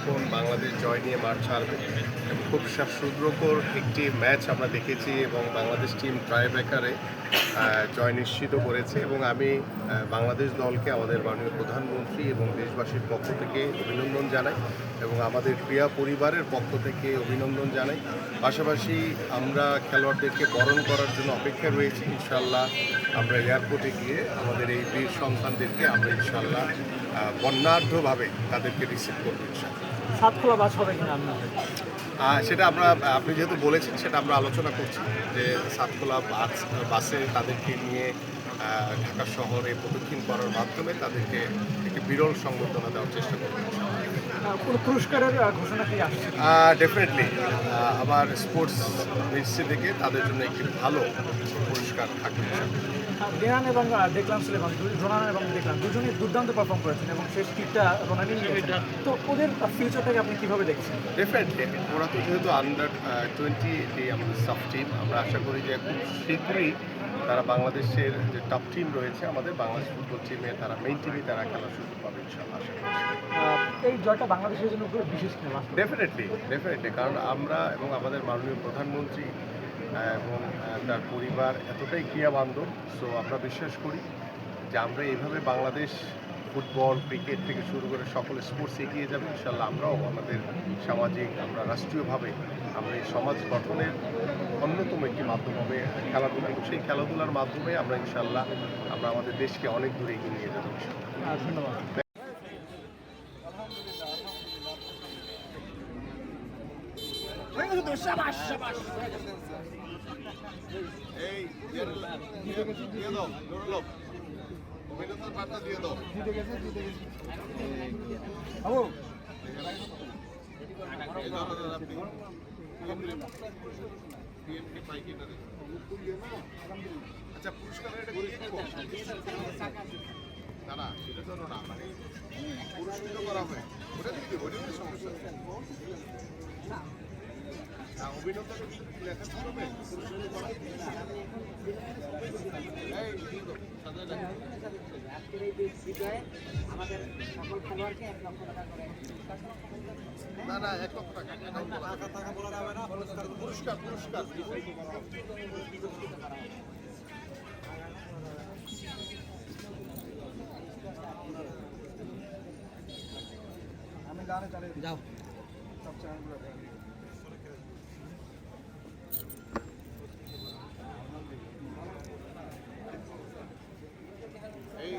কখন বাংলাদেশ জয় নিয়ে মাঠ ছাড়বে। খুব শ্বাসরুদ্ধকর একটি ম্যাচ আমরা দেখেছি এবং বাংলাদেশ টিম ট্রাইব্রেকারে জয় নিশ্চিত করেছে এবং আমি বাংলাদেশ দলকে আমাদের মাননীয় প্রধানমন্ত্রী এবং দেশবাসীর পক্ষ থেকে অভিনন্দন জানাই এবং আমাদের ক্রীড়া পরিবারের পক্ষ থেকে অভিনন্দন জানাই। পাশাপাশি আমরা খেলোয়াড়দেরকে বরণ করার জন্য অপেক্ষা রয়েছি। ইনশাআল্লাহ আমরা এয়ারপোর্টে গিয়ে আমাদের এই বীর সন্তানদেরকে আমরা ইনশাআল্লাহ বর্ণাঢ্যভাবে তাদেরকে রিসিভ করবো ইনশাআল্লাহ। সাতখোলা বাস হবে কিনা সেটা আপনি যেহেতু বলেছেন সেটা আমরা আলোচনা করছি যে সাতখোলা বাসে তাদেরকে নিয়ে ঢাকা শহরে প্রদক্ষিণ করার মাধ্যমে তাদেরকে একটি বিরল সংবর্ধনা দেওয়ার চেষ্টা করবো। কোনো পুরস্কারের ঘোষণা কি আসছে? ডেফিনেটলি আমার স্পোর্টস মিনিস্ট্রি থেকে তাদের জন্য একটি ভালো পুরস্কার থাকবে। ডেরান এবং দেখলাম সুলেমান, রোনান এবং দেখলাম দুজনেই দুর্দান্ত পারফর্ম করেছেন এবং শেষ কিকটা রোনানি নিয়েছেন। তো ওদের ফিউচারটাকে আপনি কীভাবে দেখছেন? ডেফিনেটলি ওরা তো যেহেতু আন্ডার 20 আমাদের সাব টিম, আমরা আশা করি যে খুব শীঘ্রই তারা বাংলাদেশের যে টপ টিম রয়েছে আমাদের বাংলাদেশ ফুটবল টিমে তারা মেইন টিমে তারা খেলার সুযোগ পাবে ইনশাআল্লাহ। এই জয়টা বাংলাদেশের জন্য খুব বিশেষ খেলা। ডেফিনেটলি কারণ আমরা এবং আমাদের মাননীয় প্রধানমন্ত্রী এবং তার পরিবার এতটাই ক্রিয়াবান্ধব। সো আমরা বিশ্বাস করি যে আমরা এইভাবে বাংলাদেশ ফুটবল ক্রিকেট থেকে শুরু করে সকল স্পোর্টস এগিয়ে যাবে ইনশাআল্লাহ। আমরাও আমাদের সামাজিক আমরা রাষ্ট্রীয়ভাবে আমরা এই সমাজ গঠনের অন্যতম একটি মাধ্যম হবে খেলাধুলা এবং সেই খেলাধুলার মাধ্যমে আমরা ইনশাআল্লাহ আমরা আমাদের দেশকে অনেক দূরে এগিয়ে নিয়ে যাবো। ধন্যবাদ। এই দিয়ে দাও নুরুল অভিনন্দন বার্তা দিয়ে দাও। জিতে গেছে বাবু আচ্ছা পুরস্কারের না না সেটা জন্য না মানে পুরস্কৃত করা হবে ওটা দিয়ে দেবো, ওটা সমস্যা না। অভিনন্দন লেখা হবে আজকের এই বিজয়ে আমাদের সকল খেলোয়াড়কে 1 লক্ষ টাকা করে না 1 লক্ষ টাকা টাকা বলা যাবে না। পুরস্কার আমি গানে চালিয়ে যাও সব চ্যানেলগুলো এই